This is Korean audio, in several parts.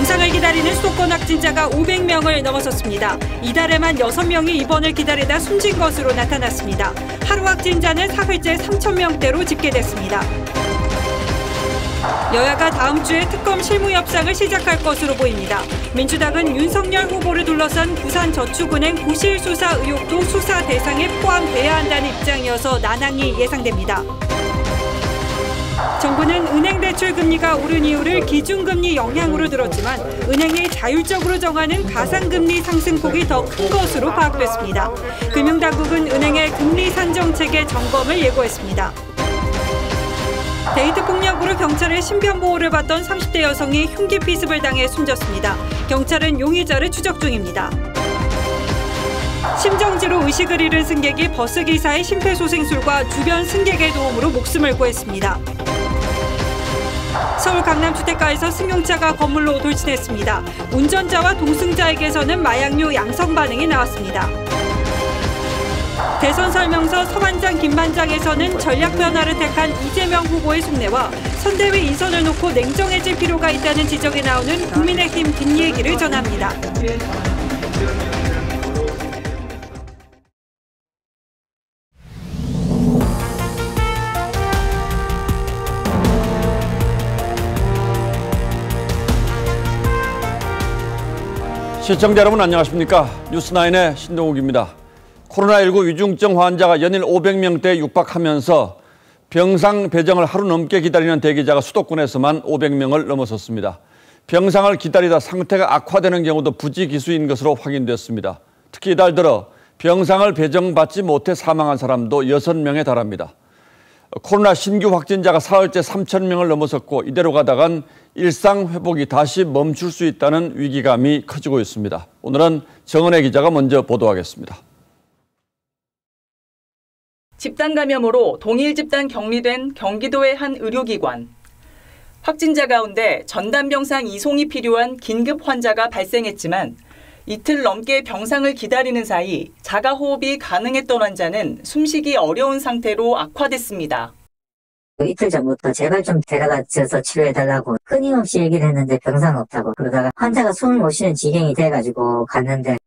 병상을 기다리는 수도권 확진자가 500명을 넘어섰습니다. 이달에만 6명이 입원을 기다리다 숨진 것으로 나타났습니다. 하루 확진자는 사흘째 3,000명대로 집계됐습니다. 여야가 다음 주에 특검 실무 협상을 시작할 것으로 보입니다. 민주당은 윤석열 후보를 둘러싼 부산저축은행 부실 수사 의혹도 수사 대상에 포함돼야 한다는 입장이어서 난항이 예상됩니다. 정부는 은행 대출 금리가 오른 이유를 기준금리 영향으로 들었지만 은행이 자율적으로 정하는 가상금리 상승폭이 더 큰 것으로 파악됐습니다. 금융당국은 은행의 금리 산정 체계 점검을 예고했습니다. 데이트 폭력으로 경찰의 신변 보호를 받던 30대 여성이 흉기 피습을 당해 숨졌습니다. 경찰은 용의자를 추적 중입니다. 심정지로 의식을 잃은 승객이 버스기사의 심폐소생술과 주변 승객의 도움으로 목숨을 구했습니다. 서울 강남 주택가에서 승용차가 건물로 돌진했습니다. 운전자와 동승자에게서는 마약류 양성 반응이 나왔습니다. 대선 설명서 서반장 김반장에서는 전략 변화를 택한 이재명 후보의 속내와 선대위 인선을 놓고 냉정해질 필요가 있다는 지적이 나오는 국민의힘 뒷얘기를 전합니다. 시청자 여러분 안녕하십니까? 뉴스9의 신동욱입니다. 코로나19 위중증 환자가 연일 500명대에 육박하면서 병상 배정을 하루 넘게 기다리는 대기자가 수도권에서만 500명을 넘어섰습니다. 병상을 기다리다 상태가 악화되는 경우도 부지기수인 것으로 확인됐습니다. 특히 이달 들어 병상을 배정받지 못해 사망한 사람도 6명에 달합니다. 코로나 신규 확진자가 사흘째 3,000명을 넘어섰고 이대로 가다간 일상 회복이 다시 멈출 수 있다는 위기감이 커지고 있습니다. 오늘은 정은혜 기자가 먼저 보도하겠습니다. 집단 감염으로 동일 집단 격리된 경기도의 한 의료기관. 확진자 가운데 전담 병상 이송이 필요한 긴급 환자가 발생했지만 이틀 넘게 병상을 기다리는 사이 자가호흡이 가능했던 환자는 숨쉬기 어려운 상태로 악화됐습니다. 이틀 전부터 제발 좀 데려가셔서 치료해달라고 끊임없이 얘기를 했는데 병상 없다고 그러다가 환자가 숨을 못 쉬는 지경이 돼가지고 갔는데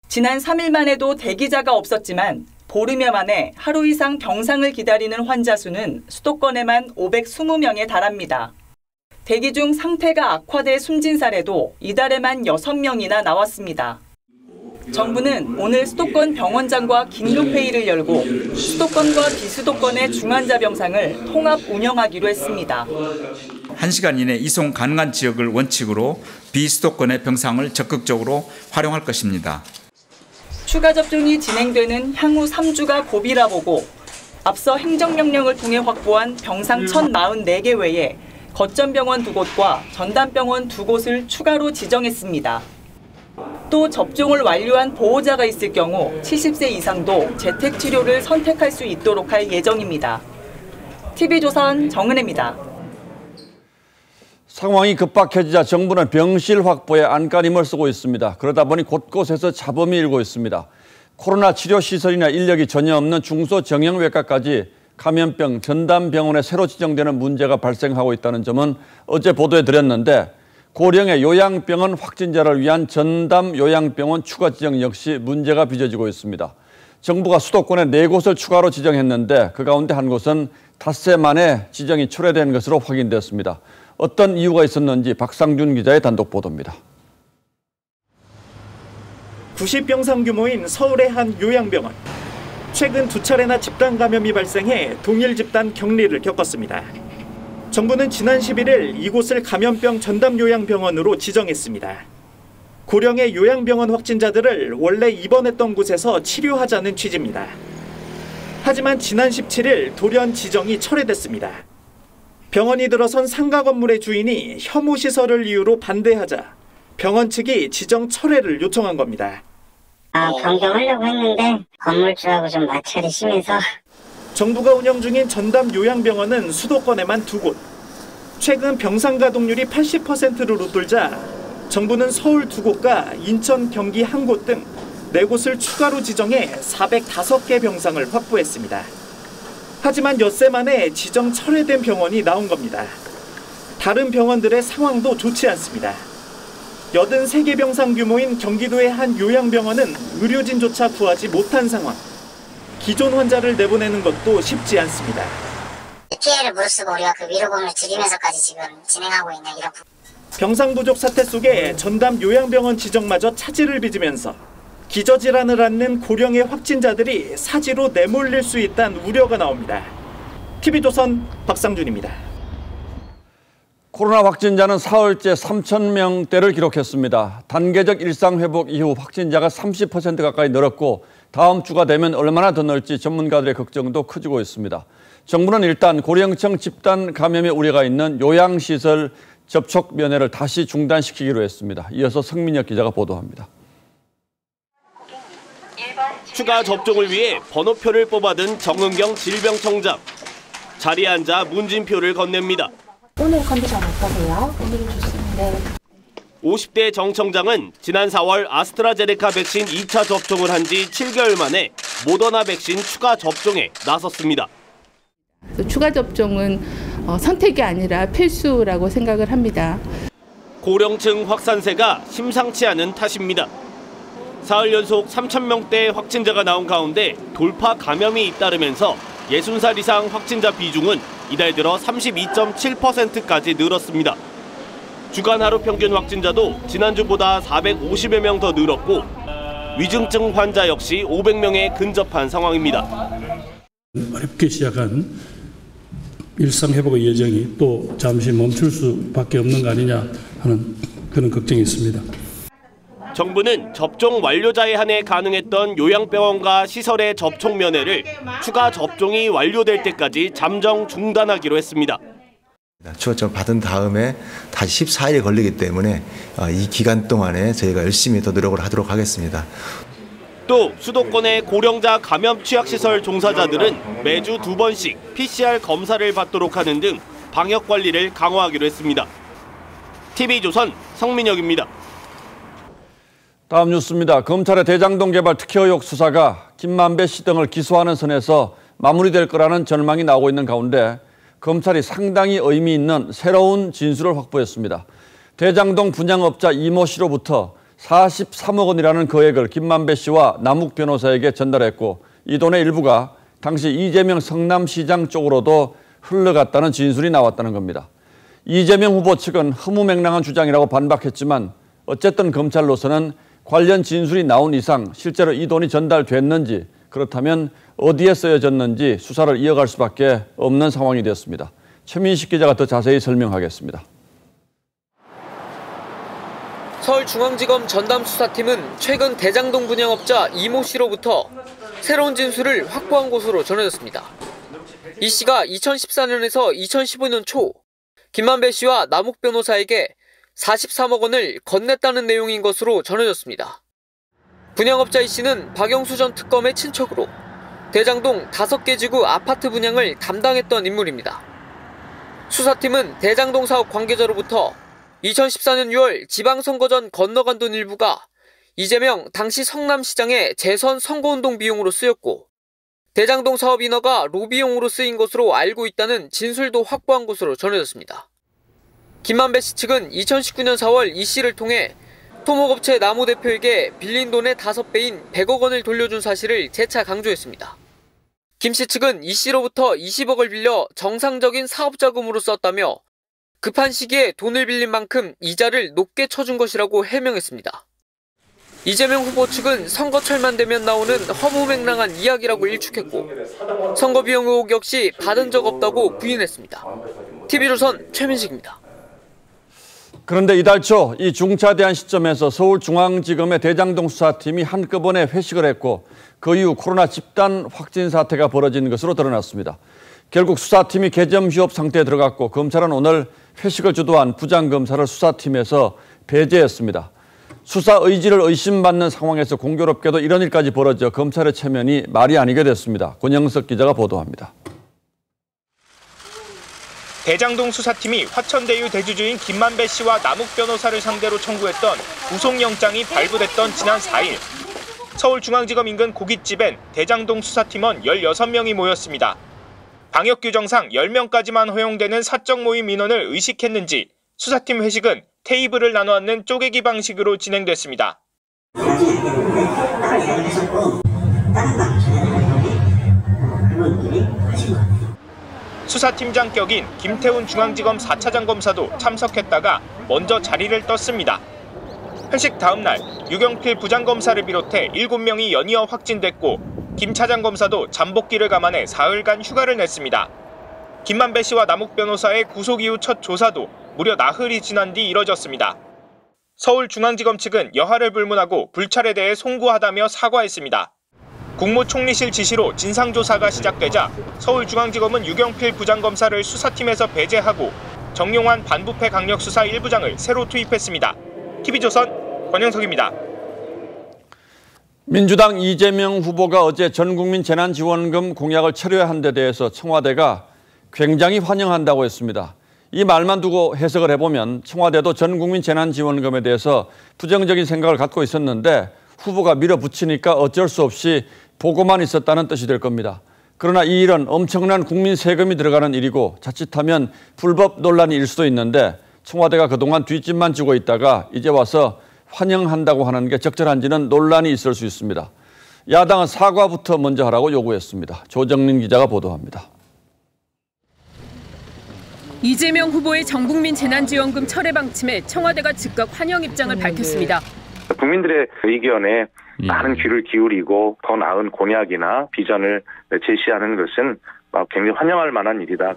지난 3일만 해도 대기자가 없었지만 보름여 만에 하루 이상 병상을 기다리는 환자 수는 수도권에만 520명에 달합니다. 대기 중 상태가 악화돼 숨진 사례도 이달에만 6명이나 나왔습니다. 정부는 오늘 수도권 병원장과 긴급회의를 열고 수도권과 비수도권의 중환자 병상을 통합 운영하기로 했습니다. 1시간 이내 이송 가능한 지역을 원칙으로 비수도권의 병상을 적극적으로 활용할 것입니다. 추가 접종이 진행되는 향후 3주가 고비라 보고 앞서 행정명령을 통해 확보한 병상 1,044개 외에 거점병원 2곳과 전담병원 2곳을 추가로 지정했습니다. 또 접종을 완료한 보호자가 있을 경우 70세 이상도 재택치료를 선택할 수 있도록 할 예정입니다. TV조선 정은혜입니다. 상황이 급박해지자 정부는 병실 확보에 안간힘을 쓰고 있습니다. 그러다 보니 곳곳에서 잡음이 일고 있습니다. 코로나 치료시설이나 인력이 전혀 없는 중소정형외과까지 감염병 전담병원에 새로 지정되는 문제가 발생하고 있다는 점은 어제 보도해 드렸는데 고령의 요양병원 확진자를 위한 전담 요양병원 추가 지정 역시 문제가 빚어지고 있습니다. 정부가 수도권에 4곳을 추가로 지정했는데 그 가운데 한 곳은 닷새 만에 지정이 철회된 것으로 확인됐습니다. 어떤 이유가 있었는지 박상준 기자의 단독 보도입니다. 90병상 규모인 서울의 한 요양병원. 최근 2차례나 집단 감염이 발생해 동일 집단 격리를 겪었습니다. 정부는 지난 11일 이곳을 감염병 전담 요양병원으로 지정했습니다. 고령의 요양병원 확진자들을 원래 입원했던 곳에서 치료하자는 취지입니다. 하지만 지난 17일 돌연 지정이 철회됐습니다. 병원이 들어선 상가 건물의 주인이 혐오 시설을 이유로 반대하자 병원 측이 지정 철회를 요청한 겁니다. 변경하려고 했는데 건물주하고 좀 마찰이 심해서 정부가 운영 중인 전담 요양병원은 수도권에만 2곳. 최근 병상 가동률이 80%를 웃돌자 정부는 서울 2곳과 인천, 경기 1곳 등 4곳을 추가로 지정해 405개 병상을 확보했습니다. 하지만 엿새 만에 지정 철회된 병원이 나온 겁니다. 다른 병원들의 상황도 좋지 않습니다. 83개 병상 규모인 경기도의 한 요양병원은 의료진조차 구하지 못한 상황. 기존 환자를 내보내는 것도 쉽지 않습니다. 피해를 무릅쓰고 우리가 그 위로금을 드리면서까지 지금 진행하고 있는 이런 병상 부족 사태 속에 전담 요양병원 지정마저 차질을 빚으면서 기저질환을 앓는 고령의 확진자들이 사지로 내몰릴 수 있다는 우려가 나옵니다. TV조선 박상준입니다. 코로나 확진자는 사흘째 3,000명대를 기록했습니다. 단계적 일상 회복 이후 확진자가 30% 가까이 늘었고 다음 주가 되면 얼마나 더 늘지 전문가들의 걱정도 커지고 있습니다. 정부는 일단 고령층 집단 감염의 우려가 있는 요양시설 접촉 면회를 다시 중단시키기로 했습니다. 이어서 성민혁 기자가 보도합니다. 추가 접종을 위해 번호표를 뽑아든 정은경 질병청장. 자리에 앉아 문진표를 건넵니다. 오늘 컨디션 어떠세요? 오늘은 좋습니다. 50대 정 청장은 지난 4월 아스트라제네카 백신 2차 접종을 한 지 7개월 만에 모더나 백신 추가 접종에 나섰습니다. 추가 접종은 선택이 아니라 필수라고 생각을 합니다. 고령층 확산세가 심상치 않은 탓입니다. 사흘 연속 3,000명대 확진자가 나온 가운데 돌파 감염이 잇따르면서 60살 이상 확진자 비중은 이달 들어 32.7%까지 늘었습니다. 주간 하루 평균 확진자도 지난주보다 450여 명 더 늘었고 위중증 환자 역시 500명에 근접한 상황입니다. 어렵게 시작한 일상 회복의 여정이 또 잠시 멈출 수밖에 없는 거 아니냐 하는 그런 걱정이 있습니다. 정부는 접종 완료자에 한해 가능했던 요양병원과 시설의 접촉 면회를 추가 접종이 완료될 때까지 잠정 중단하기로 했습니다. 추가접종을 받은 다음에 다시 14일이 걸리기 때문에 이 기간 동안에 저희가 열심히 더 노력을 하도록 하겠습니다. 또 수도권의 고령자 감염 취약시설 종사자들은 매주 2번씩 PCR 검사를 받도록 하는 등 방역 관리를 강화하기로 했습니다. TV조선 성민혁입니다. 다음 뉴스입니다. 검찰의 대장동 개발 특혜 의혹 수사가 김만배 씨 등을 기소하는 선에서 마무리될 거라는 전망이 나오고 있는 가운데 검찰이 상당히 의미 있는 새로운 진술을 확보했습니다. 대장동 분양업자 이모 씨로부터 43억 원이라는 거액을 김만배 씨와 남욱 변호사에게 전달했고 이 돈의 일부가 당시 이재명 성남시장 쪽으로도 흘러갔다는 진술이 나왔다는 겁니다. 이재명 후보 측은 허무맹랑한 주장이라고 반박했지만 어쨌든 검찰로서는 관련 진술이 나온 이상 실제로 이 돈이 전달됐는지 그렇다면 어디에 쓰여졌는지 수사를 이어갈 수밖에 없는 상황이 되었습니다. 최민식 기자가 더 자세히 설명하겠습니다. 서울중앙지검 전담수사팀은 최근 대장동 분양업자 이모 씨로부터 새로운 진술을 확보한 것으로 전해졌습니다. 이 씨가 2014년에서 2015년 초 김만배 씨와 남욱 변호사에게 43억 원을 건넸다는 내용인 것으로 전해졌습니다. 분양업자 이 씨는 박영수 전 특검의 친척으로 대장동 5개 지구 아파트 분양을 담당했던 인물입니다. 수사팀은 대장동 사업 관계자로부터 2014년 6월 지방선거 전 건너간 돈 일부가 이재명 당시 성남시장의 재선 선거운동 비용으로 쓰였고 대장동 사업 인허가 로비용으로 쓰인 것으로 알고 있다는 진술도 확보한 것으로 전해졌습니다. 김만배 씨 측은 2019년 4월 이 씨를 통해 토목업체 나무 대표에게 빌린 돈의 5배인 100억 원을 돌려준 사실을 재차 강조했습니다. 김 씨 측은 이 씨로부터 20억을 빌려 정상적인 사업자금으로 썼다며 급한 시기에 돈을 빌린 만큼 이자를 높게 쳐준 것이라고 해명했습니다. 이재명 후보 측은 선거철만 되면 나오는 허무맹랑한 이야기라고 일축했고 선거 비용 의혹 역시 받은 적 없다고 부인했습니다. TV조선 최민식입니다. 그런데 이달 초 이 중차대한 시점에서 서울중앙지검의 대장동 수사팀이 한꺼번에 회식을 했고 그 이후 코로나 집단 확진 사태가 벌어진 것으로 드러났습니다. 결국 수사팀이 개점 휴업 상태에 들어갔고 검찰은 오늘 회식을 주도한 부장검사를 수사팀에서 배제했습니다. 수사 의지를 의심받는 상황에서 공교롭게도 이런 일까지 벌어져 검찰의 체면이 말이 아니게 됐습니다. 권영석 기자가 보도합니다. 대장동 수사팀이 화천대유 대주주인 김만배 씨와 남욱 변호사를 상대로 청구했던 구속영장이 발부됐던 지난 4일 서울중앙지검 인근 고깃집엔 대장동 수사팀원 16명이 모였습니다. 방역규정상 10명까지만 허용되는 사적 모임 민원을 의식했는지 수사팀 회식은 테이블을 나눠 앉는 쪼개기 방식으로 진행됐습니다. 수사팀장 격인 김태훈 중앙지검 4차장 검사도 참석했다가 먼저 자리를 떴습니다. 회식 다음 날 유경필 부장검사를 비롯해 7명이 연이어 확진됐고 김 차장검사도 잠복기를 감안해 사흘간 휴가를 냈습니다. 김만배 씨와 남욱 변호사의 구속 이후 첫 조사도 무려 나흘이 지난 뒤 이뤄졌습니다. 서울중앙지검 측은 여하를 불문하고 불찰에 대해 송구하다며 사과했습니다. 국무총리실 지시로 진상조사가 시작되자 서울중앙지검은 유경필 부장검사를 수사팀에서 배제하고 정용환 반부패 강력수사 1부장을 새로 투입했습니다. TV조선 권영석입니다. 민주당 이재명 후보가 어제 전국민 재난지원금 공약을 철회한 데 대해서 청와대가 굉장히 환영한다고 했습니다. 이 말만 두고 해석을 해보면 청와대도 전국민 재난지원금에 대해서 부정적인 생각을 갖고 있었는데 후보가 밀어붙이니까 어쩔 수 없이 보고만 있었다는 뜻이 될 겁니다. 그러나 이 일은 엄청난 국민 세금이 들어가는 일이고 자칫하면 불법 논란이 일 수도 있는데 청와대가 그동안 뒷짐만 지고 있다가 이제 와서 환영한다고 하는 게 적절한지는 논란이 있을 수 있습니다. 야당은 사과부터 먼저 하라고 요구했습니다. 조정민 기자가 보도합니다. 이재명 후보의 전국민 재난지원금 철회 방침에 청와대가 즉각 환영 입장을 밝혔습니다. 국민들의 의견에 많은 귀를 기울이고 더 나은 공약이나 비전을 제시하는 것은 굉장히 환영할 만한 일이다.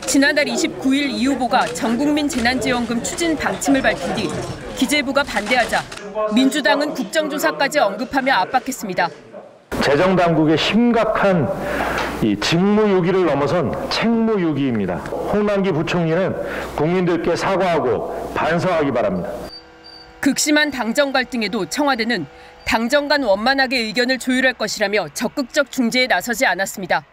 지난달 29일 이 후보가 전국민 재난지원금 추진 방침을 밝힌 뒤 기재부가 반대하자 민주당은 국정조사까지 언급하며 압박했습니다. 재정당국의 심각한 이 직무유기를 넘어선 책무유기입니다. 홍남기 부총리는 국민들께 사과하고 반성하기 바랍니다. 극심한 당정 갈등에도 청와대는 당정 간 원만하게 의견을 조율할 것이라며 적극적 중재에 나서지 않았습니다.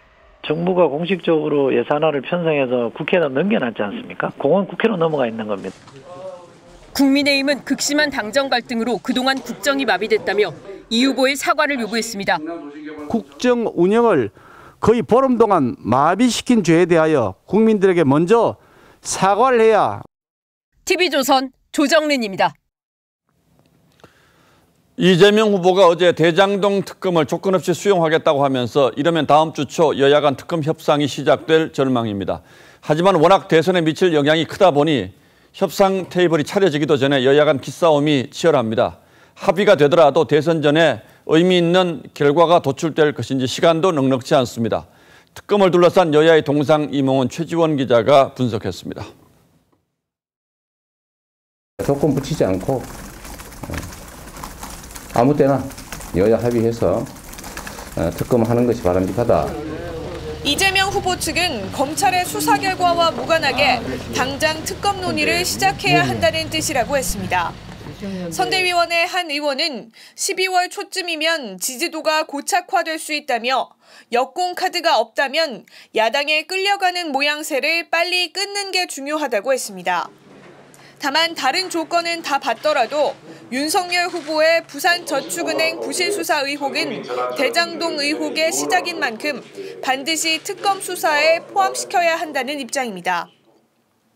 정부가 공식적으로 예산안을 편성해서 국회에다 넘겨놨지 않습니까? 그건 국회로 넘어가 있는 겁니다. 국민의힘은 극심한 당정 갈등으로 그동안 국정이 마비됐다며 이 후보의 사과를 요구했습니다. 국정 운영을 거의 보름 동안 마비시킨 죄에 대하여 국민들에게 먼저 사과를 해야. TV조선 조정린입니다. 이재명 후보가 어제 대장동 특검을 조건 없이 수용하겠다고 하면서 이러면 다음 주 초 여야 간 특검 협상이 시작될 전망입니다. 하지만 워낙 대선에 미칠 영향이 크다 보니 협상 테이블이 차려지기도 전에 여야 간 기싸움이 치열합니다. 합의가 되더라도 대선 전에 의미 있는 결과가 도출될 것인지 시간도 넉넉지 않습니다. 특검을 둘러싼 여야의 동상이몽은 최지원 기자가 분석했습니다. 조건 붙이지 않고 아무 때나 여야 합의해서 특검하는 것이 바람직하다. 이재명 후보 측은 검찰의 수사 결과와 무관하게 당장 특검 논의를 시작해야 한다는 뜻이라고 했습니다. 선대위원회 한 의원은 12월 초쯤이면 지지도가 고착화될 수 있다며 역공 카드가 없다면 야당에 끌려가는 모양새를 빨리 끊는 게 중요하다고 했습니다. 다만 다른 조건은 다 받더라도 윤석열 후보의 부산저축은행 부실 수사 의혹은 대장동 의혹의 시작인 만큼 반드시 특검 수사에 포함시켜야 한다는 입장입니다.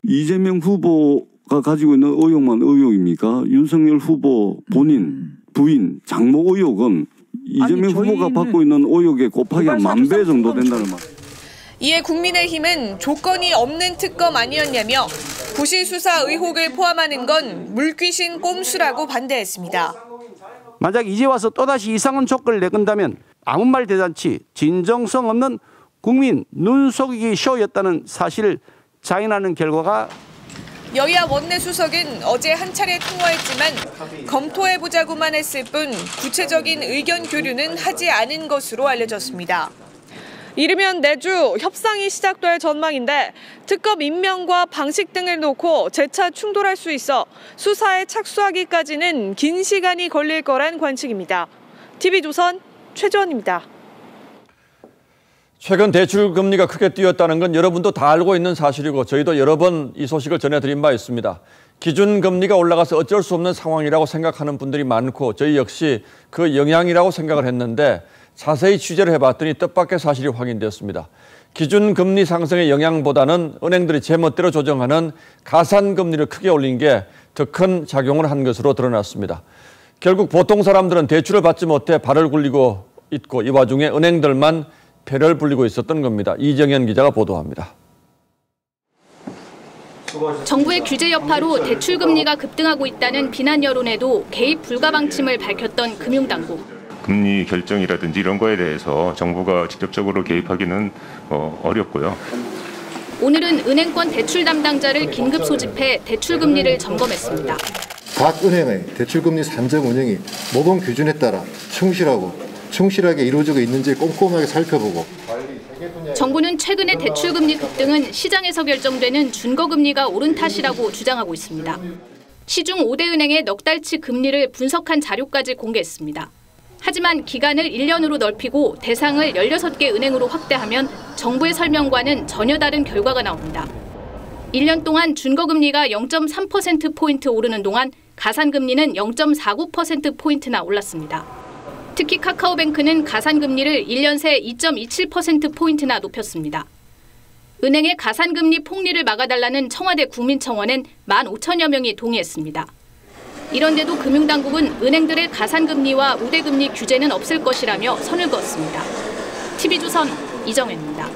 이재명 후보가 가지고 있는 의혹만 의혹입니까? 윤석열 후보 본인, 부인, 장모 의혹은 이재명 후보가 받고 있는 의혹의 곱하기 한 10,000배 정도 된다는 말. 이에 국민의힘은 조건이 없는 특검 아니었냐며 부실 수사 의혹을 포함하는 건 물귀신 꼼수라고 반대했습니다. 만약 이제 와서 또다시 이상한 조건을 내건다면 아무 말 대잔치, 진정성 없는 국민 눈속이기 쇼였다는 사실을 자인하는 결과가. 여야 원내수석은 어제 한 차례 통화했지만 검토해보자고만 했을 뿐 구체적인 의견 교류는 하지 않은 것으로 알려졌습니다. 이르면 내주 협상이 시작될 전망인데 특검 임명과 방식 등을 놓고 재차 충돌할 수 있어 수사에 착수하기까지는 긴 시간이 걸릴 거란 관측입니다. TV조선 최지원입니다. 최근 대출 금리가 크게 뛰었다는 건 여러분도 다 알고 있는 사실이고 저희도 여러 번 이 소식을 전해드린 바 있습니다. 기준금리가 올라가서 어쩔 수 없는 상황이라고 생각하는 분들이 많고 저희 역시 그 영향이라고 생각을 했는데 자세히 취재를 해봤더니 뜻밖의 사실이 확인되었습니다. 기준금리 상승의 영향보다는 은행들이 제멋대로 조정하는 가산금리를 크게 올린 게 더 큰 작용을 한 것으로 드러났습니다. 결국 보통 사람들은 대출을 받지 못해 발을 굴리고 있고 이 와중에 은행들만 배를 불리고 있었던 겁니다. 이정현 기자가 보도합니다. 정부의 규제 여파로 대출 금리가 급등하고 있다는 비난 여론에도 개입 불가 방침을 밝혔던 금융당국. 금리 결정이라든지 이런 거에 대해서 정부가 직접적으로 개입하기는 어렵고요. 오늘은 은행권 대출 담당자를 긴급 소집해 대출 금리를 점검했습니다. 각 은행의 대출금리 산정 운영이 모든 규준에 따라 충실하게 이루어지고 있는지 꼼꼼하게 살펴보고. 정부는 최근의 대출 금리 급등은 시장에서 결정되는 준거금리가 오른 탓이라고 주장하고 있습니다. 시중 5대 은행의 넉 달치 금리를 분석한 자료까지 공개했습니다. 하지만 기간을 1년으로 넓히고 대상을 16개 은행으로 확대하면 정부의 설명과는 전혀 다른 결과가 나옵니다. 1년 동안 준거금리가 0.3%포인트 오르는 동안 가산금리는 0.49%포인트나 올랐습니다. 특히 카카오뱅크는 가산금리를 1년 새 2.27%포인트나 높였습니다. 은행의 가산금리 폭리를 막아달라는 청와대 국민청원엔 15,000여 명이 동의했습니다. 이런데도 금융당국은 은행들의 가산금리와 우대금리 규제는 없을 것이라며 선을 그었습니다. TV조선 이정현입니다.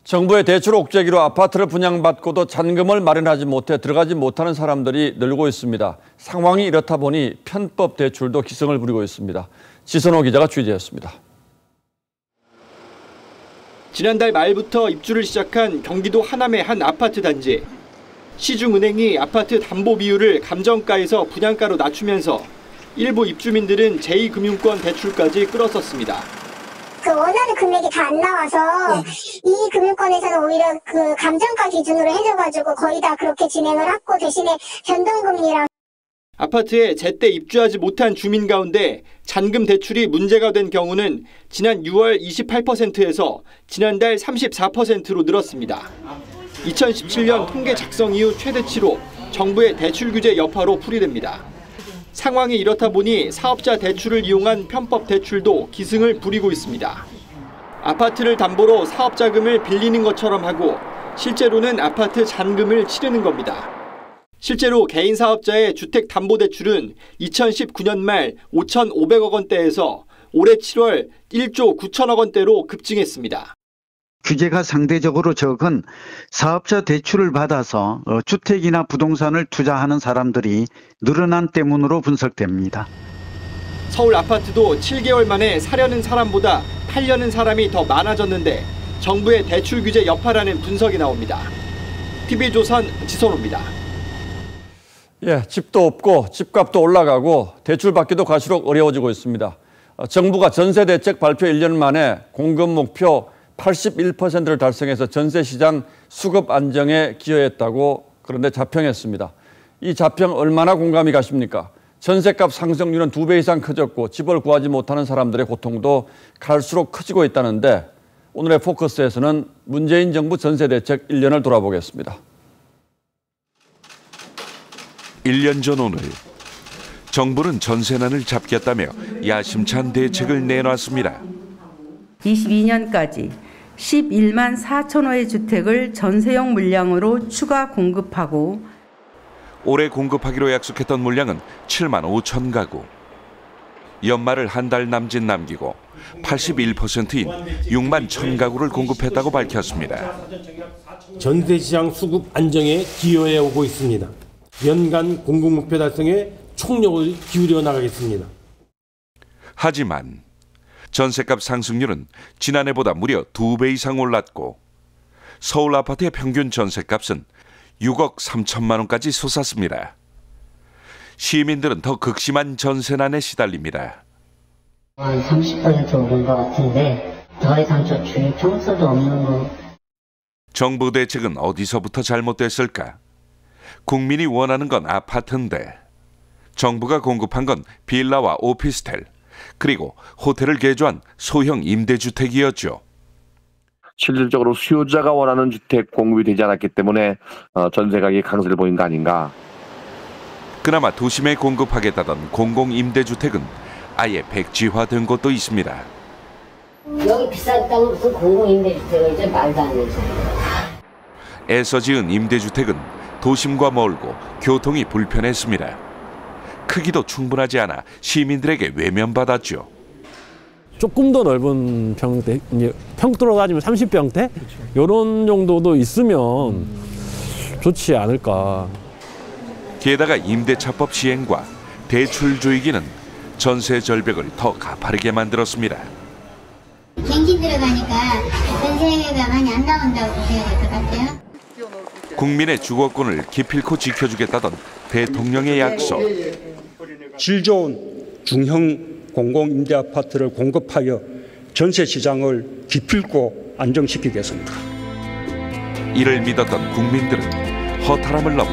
정부의 대출 옥죄기로 아파트를 분양받고도 잔금을 마련하지 못해 들어가지 못하는 사람들이 늘고 있습니다. 상황이 이렇다 보니 편법 대출도 기승을 부리고 있습니다. 지선호 기자가 취재했습니다. 지난달 말부터 입주를 시작한 경기도 하남의 한 아파트 단지. 시중은행이 아파트 담보 비율을 감정가에서 분양가로 낮추면서 일부 입주민들은 제2금융권 대출까지 끌었었습니다. 그 원하는 금액이 다 안 나와서 이 금융권에서는 오히려 그 감정가 기준으로 해줘가지고 거의 다 그렇게 진행을 하고 대신에 변동금리랑. 아파트에 제때 입주하지 못한 주민 가운데 잔금 대출이 문제가 된 경우는 지난 6월 28%에서 지난달 34%로 늘었습니다. 2017년 통계 작성 이후 최대치로 정부의 대출 규제 여파로 풀이됩니다. 상황이 이렇다 보니 사업자 대출을 이용한 편법 대출도 기승을 부리고 있습니다. 아파트를 담보로 사업자금을 빌리는 것처럼 하고 실제로는 아파트 잔금을 치르는 겁니다. 실제로 개인 사업자의 주택담보대출은 2019년 말 5,500억 원대에서 올해 7월 1조 9천억 원대로 급증했습니다. 규제가 상대적으로 적은 사업자 대출을 받아서 주택이나 부동산을 투자하는 사람들이 늘어난 때문으로 분석됩니다. 서울 아파트도 7개월 만에 사려는 사람보다 팔려는 사람이 더 많아졌는데 정부의 대출 규제 여파라는 분석이 나옵니다. TV조선 지선호입니다. 집도 없고 집값도 올라가고 대출받기도 갈수록 어려워지고 있습니다. 정부가 전세대책 발표 1년 만에 공급 목표 81%를 달성해서 전세시장 수급 안정에 기여했다고 그런데 자평했습니다. 이 자평 얼마나 공감이 가십니까? 전세값 상승률은 2배 이상 커졌고 집을 구하지 못하는 사람들의 고통도 갈수록 커지고 있다는데 오늘의 포커스에서는 문재인 정부 전세대책 1년을 돌아보겠습니다. 1년 전 오늘 정부는 전세난을 잡겠다며 야심찬 대책을 내놨습니다. 22년까지 11만 4천 호의 주택을 전세용 물량으로 추가 공급하고 올해 공급하기로 약속했던 물량은 7만 5천 가구. 연말을 한 달 남짓 남기고 81%인 6만 1천 가구를 공급했다고 밝혔습니다. 전세시장 수급 안정에 기여해 오고 있습니다. 연간 공급 목표 달성에 총력을 기울여 나가겠습니다. 하지만 전세값 상승률은 지난해보다 무려 2배 이상 올랐고 서울 아파트의 평균 전세값은 6억 3천만 원까지 솟았습니다. 시민들은 더 극심한 전세난에 시달립니다. 한 30% 오른 것 같은데 더 이상 저 주인 평수도 없는 거. 정부 대책은 어디서부터 잘못됐을까? 국민이 원하는 건 아파트인데 정부가 공급한 건 빌라와 오피스텔 그리고 호텔을 개조한 소형 임대주택이었죠. 실질적으로 수요자가 원하는 주택 공급이 되지 않았기 때문에 전세 가격이 강세를 보인 거 아닌가. 그나마 도심에 공급하겠다던 공공임대주택은 아예 백지화된 곳도 있습니다. 여기 비쌌다고 무슨 공공임대주택을 이제 말도 안 되죠. 애써 지은 임대주택은 도심과 멀고 교통이 불편했습니다. 크기도 충분하지 않아 시민들에게 외면받았죠. 조금 더 넓은 평대, 평수로 따지면 30평대? 이런 정도도 있으면 좋지 않을까. 게다가 임대차법 시행과 대출 조이기는 전세 절벽을 더 가파르게 만들었습니다. 갱신 들어가니까 전세가 많이 안 나온다고 보셔야 될 것 같아요. 국민의 주거권을 기필코 지켜주겠다던 대통령의 약속. 질 좋은 중형 공공임대아파트를 공급하여 전세 시장을 기필코 안정시키겠습니다. 이를 믿었던 국민들은 허탈함을 넘어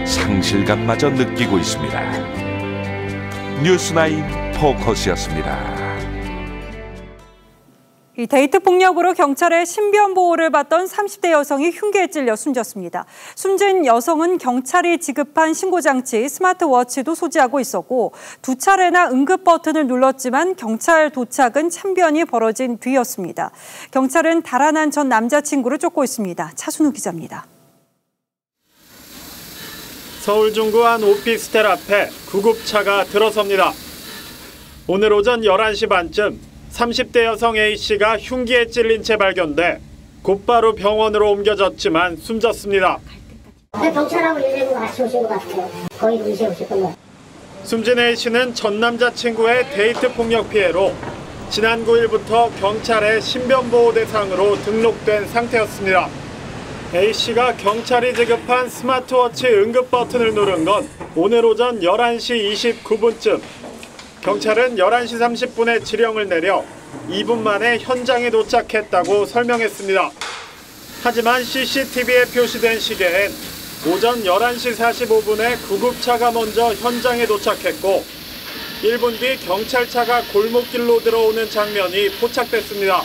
상실감마저 느끼고 있습니다. 뉴스나인 포커스였습니다. 이 데이트 폭력으로 경찰의 신변 보호를 받던 30대 여성이 흉기에 찔려 숨졌습니다. 숨진 여성은 경찰이 지급한 신고장치 스마트워치도 소지하고 있었고 2차례나 응급 버튼을 눌렀지만 경찰 도착은 참변이 벌어진 뒤였습니다. 경찰은 달아난 전 남자친구를 쫓고 있습니다. 차순우 기자입니다. 서울 중구 한 오피스텔 앞에 구급차가 들어섭니다. 오늘 오전 11시 반쯤 30대 여성 A씨가 흉기에 찔린 채 발견돼 곧바로 병원으로 옮겨졌지만 숨졌습니다. 경찰하고 119 같이 오신 것 같아요. 거의 동시에 오실 겁니다. 숨진 A씨는 전 남자친구의 데이트 폭력 피해로 지난 9일부터 경찰의 신변보호 대상으로 등록된 상태였습니다. A씨가 경찰이 지급한 스마트워치 응급 버튼을 누른 건 오늘 오전 11시 29분쯤. 경찰은 11시 30분에 지령을 내려 2분 만에 현장에 도착했다고 설명했습니다. 하지만 CCTV에 표시된 시계엔 오전 11시 45분에 구급차가 먼저 현장에 도착했고 1분 뒤 경찰차가 골목길로 들어오는 장면이 포착됐습니다.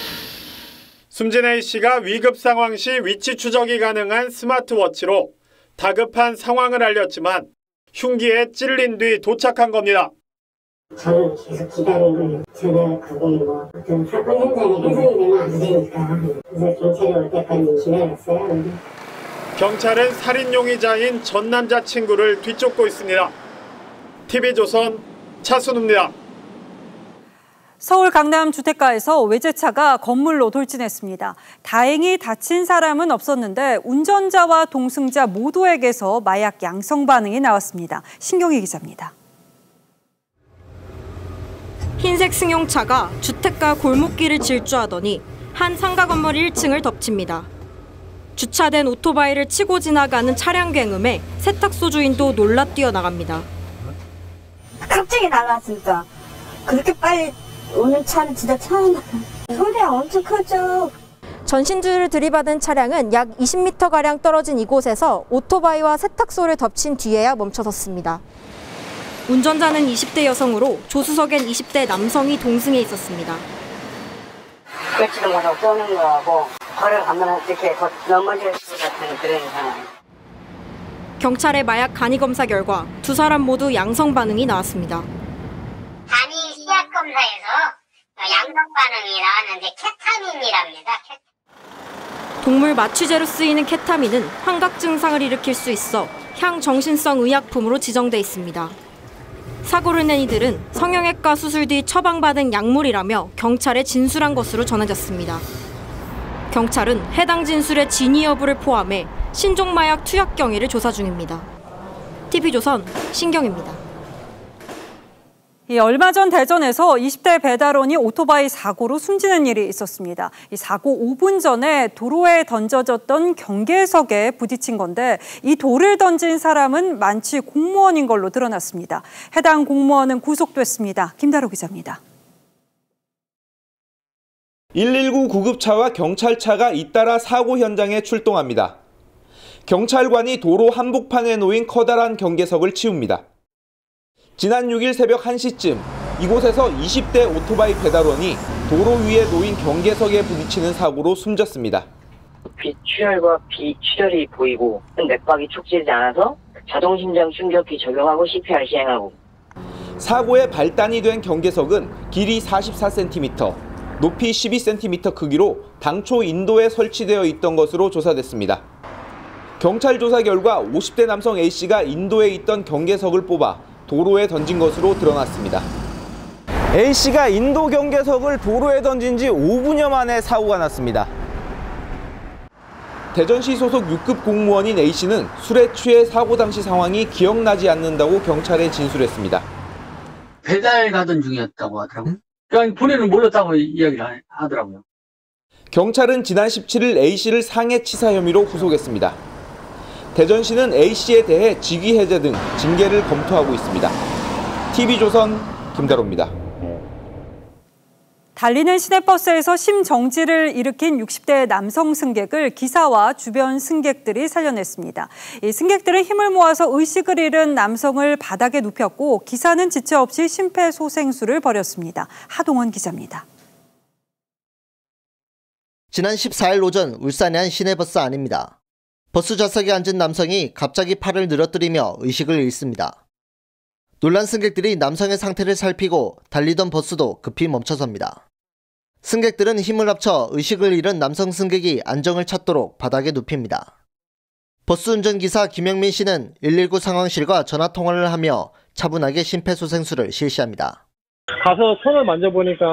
숨진 A씨가 위급 상황 시 위치 추적이 가능한 스마트워치로 다급한 상황을 알렸지만 흉기에 찔린 뒤 도착한 겁니다. 저는 계속 기다리고 저는 그게 뭐 어떤 사건 현장에 훼손이 되면 안 되니까 그래서 경찰이 올 때까지 기다렸어요. 경찰은 살인 용의자인 전 남자친구를 뒤쫓고 있습니다. TV조선 차순우입니다. 서울 강남 주택가에서 외제차가 건물로 돌진했습니다. 다행히 다친 사람은 없었는데 운전자와 동승자 모두에게서 마약 양성 반응이 나왔습니다. 신경희 기자입니다. 흰색 승용차가 주택가 골목길을 질주하더니 한 상가 건물 1층을 덮칩니다. 주차된 오토바이를 치고 지나가는 차량 굉음에 세탁소 주인도 놀라 뛰어나갑니다. 갑자기 날아왔으니까 그렇게 빨리 오는 차는 진짜 처음 봐요. 소리가 엄청 크죠. 전신주를 들이받은 차량은 약 20m가량 떨어진 이곳에서 오토바이와 세탁소를 덮친 뒤에야 멈춰섰습니다. 운전자는 20대 여성으로 조수석엔 20대 남성이 동승해 있었습니다. 그렇지도 못하고 쏘는 거하고 걸어가면 이렇게 넘어질 것 같은 그런 상황. 경찰의 마약 간이 검사 결과 두 사람 모두 양성 반응이 나왔습니다. 간이 시약 검사에서 양성 반응이 나왔는데 케타민이랍니다. 동물 마취제로 쓰이는 케타민은 환각 증상을 일으킬 수 있어 향정신성 의약품으로 지정돼 있습니다. 사고를 낸 이들은 성형외과 수술 뒤 처방받은 약물이라며 경찰에 진술한 것으로 전해졌습니다. 경찰은 해당 진술의 진위 여부를 포함해 신종마약 투약 경위를 조사 중입니다. TV조선 신경입니다. 얼마 전 대전에서 20대 배달원이 오토바이 사고로 숨지는 일이 있었습니다. 이 사고 5분 전에 도로에 던져졌던 경계석에 부딪힌 건데 이 돌을 던진 사람은 만취 공무원인 걸로 드러났습니다. 해당 공무원은 구속됐습니다. 김다로 기자입니다. 119 구급차와 경찰차가 잇따라 사고 현장에 출동합니다. 경찰관이 도로 한복판에 놓인 커다란 경계석을 치웁니다. 지난 6일 새벽 1시쯤 이곳에서 20대 오토바이 배달원이 도로 위에 놓인 경계석에 부딪히는 사고로 숨졌습니다. 비출혈과 비출혈이 보이고 맥박이 촉지되지 않아서 자동심장 충격기 적용하고 CPR 시행하고. 사고의 발단이 된 경계석은 길이 44cm, 높이 12cm 크기로 당초 인도에 설치되어 있던 것으로 조사됐습니다. 경찰 조사 결과 50대 남성 A씨가 인도에 있던 경계석을 뽑아 도로에 던진 것으로 드러났습니다. A씨가 인도 경계석을 도로에 던진 지 5분여 만에 사고가 났습니다. 대전시 소속 6급 공무원인 A씨는 술에 취해 사고 당시 상황이 기억나지 않는다고 경찰에 진술했습니다. 배달 가던 중이었다고 하더라고요. 그냥 본인은 몰랐다고 이야기를 하더라고요. 경찰은 지난 17일 A씨를 상해치사 혐의로 구속했습니다. 대전시는 A씨에 대해 직위해제 등 징계를 검토하고 있습니다. TV조선 김다로입니다. 달리는 시내버스에서 심정지를 일으킨 60대 남성 승객을 기사와 주변 승객들이 살려냈습니다. 이 승객들은 힘을 모아서 의식을 잃은 남성을 바닥에 눕혔고 기사는 지체 없이 심폐소생술을 벌였습니다. 하동원 기자입니다. 지난 14일 오전 울산의 한 시내버스 안입니다. 버스 좌석에 앉은 남성이 갑자기 팔을 늘어뜨리며 의식을 잃습니다. 놀란 승객들이 남성의 상태를 살피고 달리던 버스도 급히 멈춰섭니다. 승객들은 힘을 합쳐 의식을 잃은 남성 승객이 안정을 찾도록 바닥에 눕힙니다. 버스 운전기사 김영민 씨는 119 상황실과 전화통화를 하며 차분하게 심폐소생술을 실시합니다. 가서 손을 만져보니까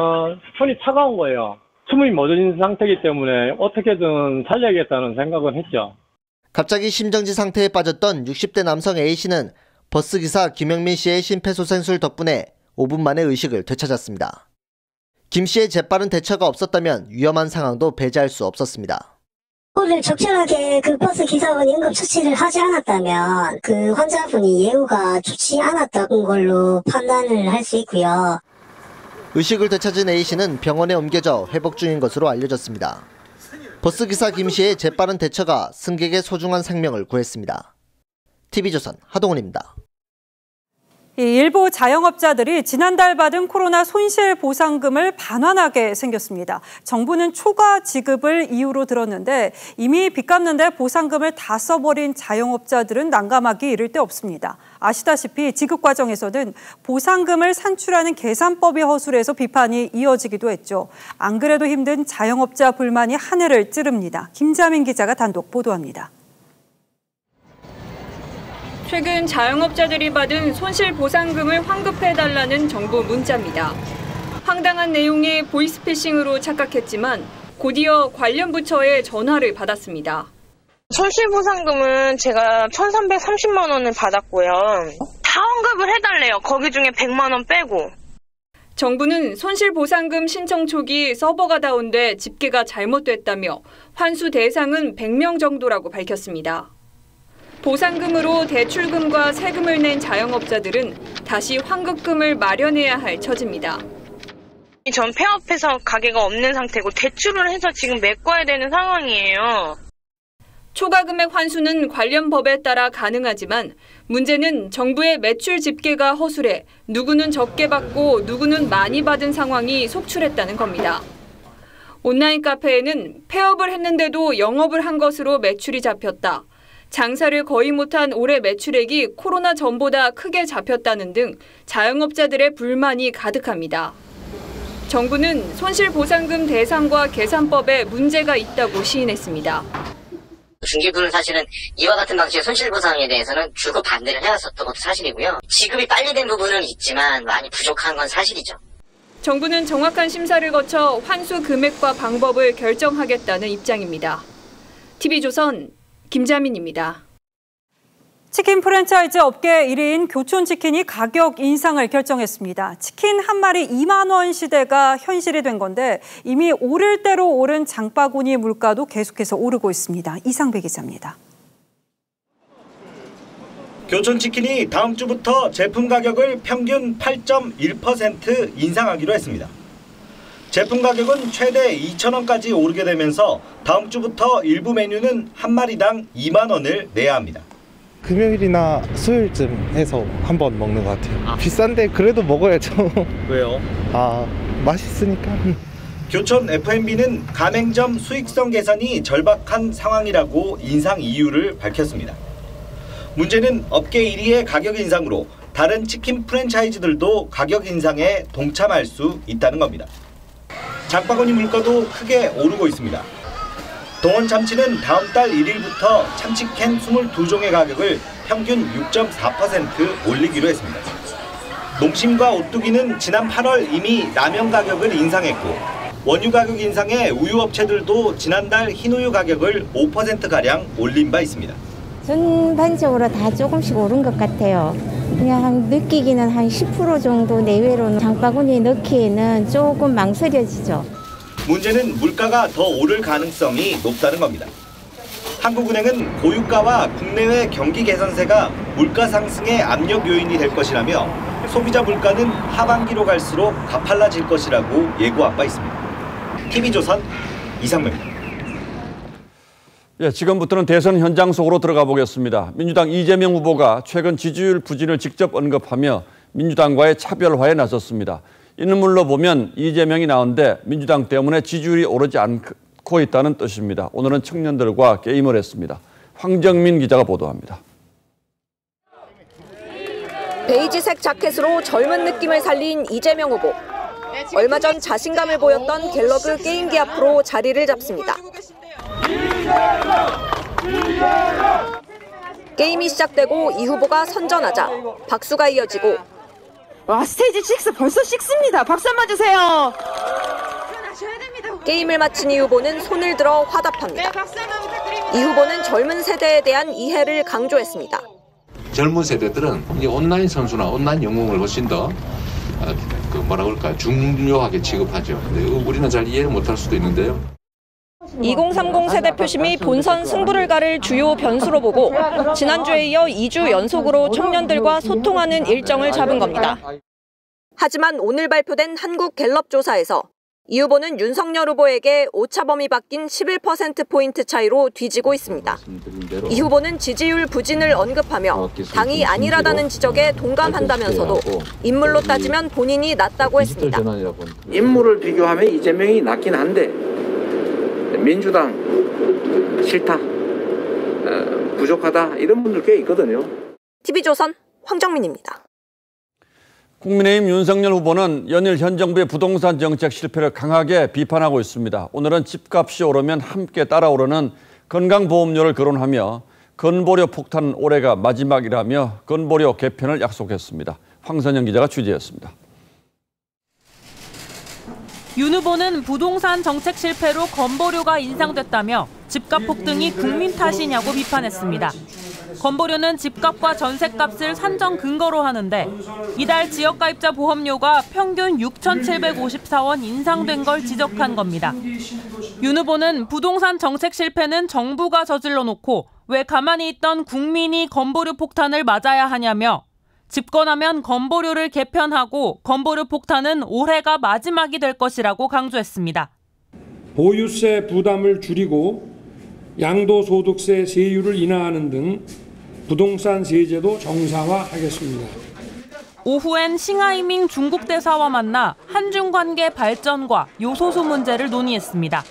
손이 차가운 거예요. 숨이 멎어진 상태이기 때문에 어떻게든 살려야겠다는 생각은 했죠. 갑자기 심정지 상태에 빠졌던 60대 남성 A씨는 버스기사 김영민 씨의 심폐소생술 덕분에 5분 만에 의식을 되찾았습니다. 김 씨의 재빠른 대처가 없었다면 위험한 상황도 배제할 수 없었습니다. 적절하게 그 버스 기사분이 응급처치를 하지 않았다면 그 환자분이 예후가 좋지 않았던 걸로 판단을 할 수 있고요. 의식을 되찾은 A씨는 병원에 옮겨져 회복 중인 것으로 알려졌습니다. 버스기사 김 씨의 재빠른 대처가 승객의 소중한 생명을 구했습니다. TV조선 하동훈입니다. 일부 자영업자들이 지난달 받은 코로나 손실보상금을 반환하게 생겼습니다. 정부는 초과 지급을 이유로 들었는데 이미 빚 갚는 데 보상금을 다 써버린 자영업자들은 난감하기 이를 데 없습니다. 아시다시피 지급 과정에서는 보상금을 산출하는 계산법이 허술해서 비판이 이어지기도 했죠. 안 그래도 힘든 자영업자 불만이 하늘을 찌릅니다. 김자민 기자가 단독 보도합니다. 최근 자영업자들이 받은 손실보상금을 환급해달라는 정부 문자입니다. 황당한 내용의 보이스피싱으로 착각했지만 곧이어 관련 부처에 전화를 받았습니다. 손실보상금은 제가 1,330만 원을 받았고요. 다 환급을 해달래요. 거기 중에 100만 원 빼고. 정부는 손실보상금 신청 초기 서버가 다운돼 집계가 잘못됐다며 환수 대상은 100명 정도라고 밝혔습니다. 보상금으로 대출금과 세금을 낸 자영업자들은 다시 환급금을 마련해야 할 처지입니다. 전 폐업해서 가게가 없는 상태고 대출을 해서 지금 메꿔야 되는 상황이에요. 초과 금액 환수는 관련 법에 따라 가능하지만 문제는 정부의 매출 집계가 허술해 누구는 적게 받고 누구는 많이 받은 상황이 속출했다는 겁니다. 온라인 카페에는 폐업을 했는데도 영업을 한 것으로 매출이 잡혔다. 장사를 거의 못한 올해 매출액이 코로나 전보다 크게 잡혔다는 등 자영업자들의 불만이 가득합니다. 정부는 손실보상금 대상과 계산법에 문제가 있다고 시인했습니다. 중개부는 사실은 이와 같은 방식의 손실보상에 대해서는 줄곧 반대를 해왔었던 것도 사실이고요. 지급이 빨리 된 부분은 있지만 많이 부족한 건 사실이죠. 정부는 정확한 심사를 거쳐 환수 금액과 방법을 결정하겠다는 입장입니다. TV조선 김자민입니다. 치킨 프랜차이즈 업계 1위인 교촌치킨이 가격 인상을 결정했습니다. 치킨 한 마리 2만 원 시대가 현실이 된 건데 이미 오를 대로 오른 장바구니 물가도 계속해서 오르고 있습니다. 이상배 기자입니다. 교촌치킨이 다음 주부터 제품 가격을 평균 8.1% 인상하기로 했습니다. 제품 가격은 최대 2,000원까지 오르게 되면서 다음 주부터 일부 메뉴는 한 마리당 2만 원을 내야 합니다. 금요일이나 수요일쯤 해서 한번 먹는 것 같아요. 비싼데 그래도 먹어야죠. 왜요? 맛있으니까. 교촌 F&B는 가맹점 수익성 개선이 절박한 상황이라고 인상 이유를 밝혔습니다. 문제는 업계 1위의 가격 인상으로 다른 치킨 프랜차이즈들도 가격 인상에 동참할 수 있다는 겁니다. 장바구니 물가도 크게 오르고 있습니다. 동원 참치는 다음 달 1일부터 참치캔 22종의 가격을 평균 6.4% 올리기로 했습니다. 농심과 오뚜기는 지난 8월 이미 라면 가격을 인상했고 원유 가격 인상에 우유업체들도 지난달 흰우유 가격을 5%가량 올린 바 있습니다. 전반적으로 다 조금씩 오른 것 같아요. 그냥 느끼기는 한 10% 정도 내외로 장바구니에 넣기에는 조금 망설여지죠. 문제는 물가가 더 오를 가능성이 높다는 겁니다. 한국은행은 고유가와 국내외 경기 개선세가 물가 상승의 압력 요인이 될 것이라며 소비자 물가는 하반기로 갈수록 가팔라질 것이라고 예고한 바 있습니다. TV조선 이상명입니다. 예, 지금부터는 대선 현장 속으로 들어가 보겠습니다. 민주당 이재명 후보가 최근 지지율 부진을 직접 언급하며 민주당과의 차별화에 나섰습니다. 인물로 보면 이재명이 나은데 민주당 때문에 지지율이 오르지 않고 있다는 뜻입니다. 오늘은 청년들과 게임을 했습니다. 황정민 기자가 보도합니다. 베이지색 자켓으로 젊은 느낌을 살린 이재명 후보. 얼마 전 자신감을 보였던 갤러그 게임기 앞으로 자리를 잡습니다. 게임이 시작되고 이 후보가 선전하자 박수가 이어지고 와, 스테이지 6 벌써 6입니다. 박수 한번 주세요. 게임을 마친 이 후보는 손을 들어 화답합니다. 이 후보는 젊은 세대에 대한 이해를 강조했습니다. 젊은 세대들은 이 온라인 선수나 온라인 영웅을 훨씬 더 중요하게 취급하죠. 근데 우리는 잘 이해를 못할 수도 있는데요. 2030 세대 표심이 본선 승부를 가를 주요 변수로 보고 지난주에 이어 2주 연속으로 청년들과 소통하는 일정을 잡은 겁니다. 하지만 오늘 발표된 한국 갤럽 조사에서 이 후보는 윤석열 후보에게 오차 범위 바뀐 11%포인트 차이로 뒤지고 있습니다. 이 후보는 지지율 부진을 언급하며 당이 안일하다는 지적에 동감한다면서도 인물로 따지면 본인이 낫다고 했습니다. 인물을 비교하면 이재명이 낫긴 한데 민주당 싫다, 부족하다 이런 분들 꽤 있거든요. TV조선 황정민입니다. 국민의힘 윤석열 후보는 연일 현 정부의 부동산 정책 실패를 강하게 비판하고 있습니다. 오늘은 집값이 오르면 함께 따라오르는 건강보험료를 거론하며 건보료 폭탄 올해가 마지막이라며 건보료 개편을 약속했습니다. 황선영 기자가 취재했습니다. 윤 후보는 부동산 정책 실패로 건보료가 인상됐다며 집값 폭등이 국민 탓이냐고 비판했습니다. 건보료는 집값과 전셋값을 산정 근거로 하는데 이달 지역가입자 보험료가 평균 6,754원 인상된 걸 지적한 겁니다. 윤 후보는 부동산 정책 실패는 정부가 저질러 놓고 왜 가만히 있던 국민이 건보료 폭탄을 맞아야 하냐며 집권하면 건보료를 개편하고 건보료 폭탄은 올해가 마지막이 될 것이라고 강조했습니다. 보유세 부담을 줄이고 양도소득세 세율을 인하하는 등 부동산 세제도 정상화하겠습니다. 오후엔 싱하이밍 중국 대사와 만나 한중 관계 발전과 요소수 문제를 논의했습니다.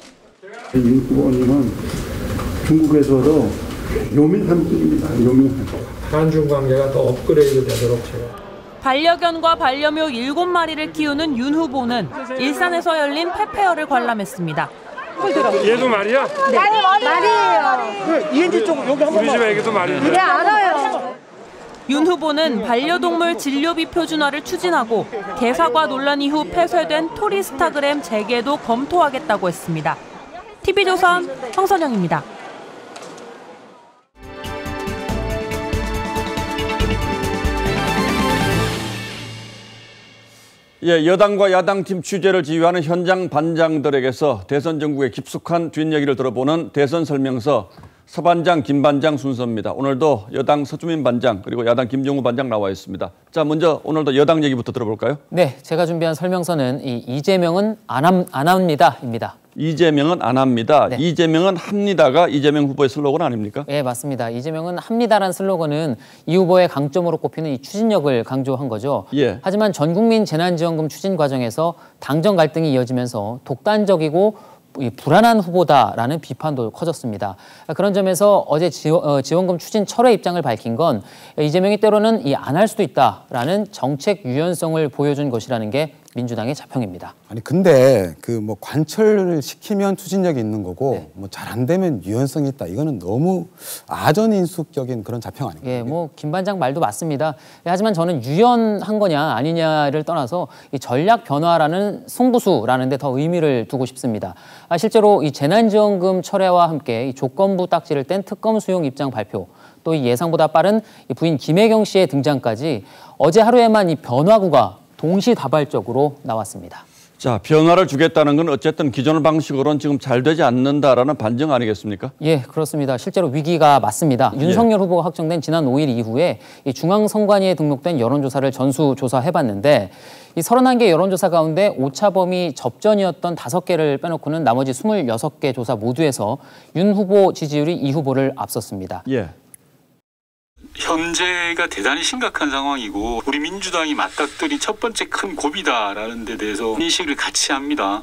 윤 후보님은 중국에서도 요민한 분입니다. 요민한. 한중 관계가 더 업그레이드 되도록 제가. 반려견과 반려묘 7마리를 키우는 윤 후보는 일산에서 열린 펫페어를 관람했습니다. 얘도 말이야? 네, 말이에요. 이은지 쪽 여기 한번. 우리 집 애기도 말이야. 네, 알아요. 윤 후보는 반려동물 진료비 표준화를 추진하고 개사과 논란 이후 폐쇄된 토리스타그램 재개도 검토하겠다고 했습니다. TV조선 황선영입니다. 예, 여당과 야당팀 취재를 지휘하는 현장 반장들에게서 대선 전국의 깊숙한 뒷얘기를 들어보는 대선 설명서 서반장, 김반장 순서입니다. 오늘도 여당 서주민 반장 그리고 야당 김종우 반장 나와 있습니다. 자, 먼저 오늘도 여당 얘기부터 들어볼까요? 네, 제가 준비한 설명서는 이재명은 안 합니다입니다. 이재명은 안 합니다. 네. 이재명은 합니다가 이재명 후보의 슬로건 아닙니까? 네, 맞습니다. 이재명은 합니다라는 슬로건은 이 후보의 강점으로 꼽히는 이 추진력을 강조한 거죠. 예. 하지만 전국민 재난지원금 추진 과정에서 당정 갈등이 이어지면서 독단적이고 불안한 후보다라는 비판도 커졌습니다. 그런 점에서 어제 지원금 추진 철회 입장을 밝힌 건 이재명이 때로는 안 할 수도 있다라는 정책 유연성을 보여준 것이라는 게 민주당의 자평입니다. 아니 근데 그 뭐 관철을 시키면 추진력이 있는 거고 뭐 잘 안 되면 유연성이 있다. 이거는 너무 아전인수격인 그런 자평 아닙니까? 예, 뭐 김 반장 말도 맞습니다. 하지만 저는 유연한 거냐 아니냐를 떠나서 이 전략 변화라는 승부수라는 데 더 의미를 두고 싶습니다. 실제로 이 재난지원금 철회와 함께 이 조건부 딱지를 뗀 특검 수용 입장 발표, 또 이 예상보다 빠른 이 부인 김혜경 씨의 등장까지 어제 하루에만 이 변화구가 동시다발적으로 나왔습니다. 자, 변화를 주겠다는 건 어쨌든 기존 방식으로는 지금 잘 되지 않는다라는 반증 아니겠습니까? 예, 그렇습니다. 실제로 위기가 맞습니다. 윤석열 후보가 확정된 지난 5일 이후에 이 중앙선관위에 등록된 여론조사를 전수조사해봤는데 이 31개 여론조사 가운데 오차범위 접전이었던 5개를 빼놓고는 나머지 26개 조사 모두에서 윤 후보 지지율이 이 후보를 앞섰습니다. 예. 현재가 대단히 심각한 상황이고 우리 민주당이 맞닥뜨린 첫 번째 큰 고비다라는 데 대해서 인식을 같이 합니다.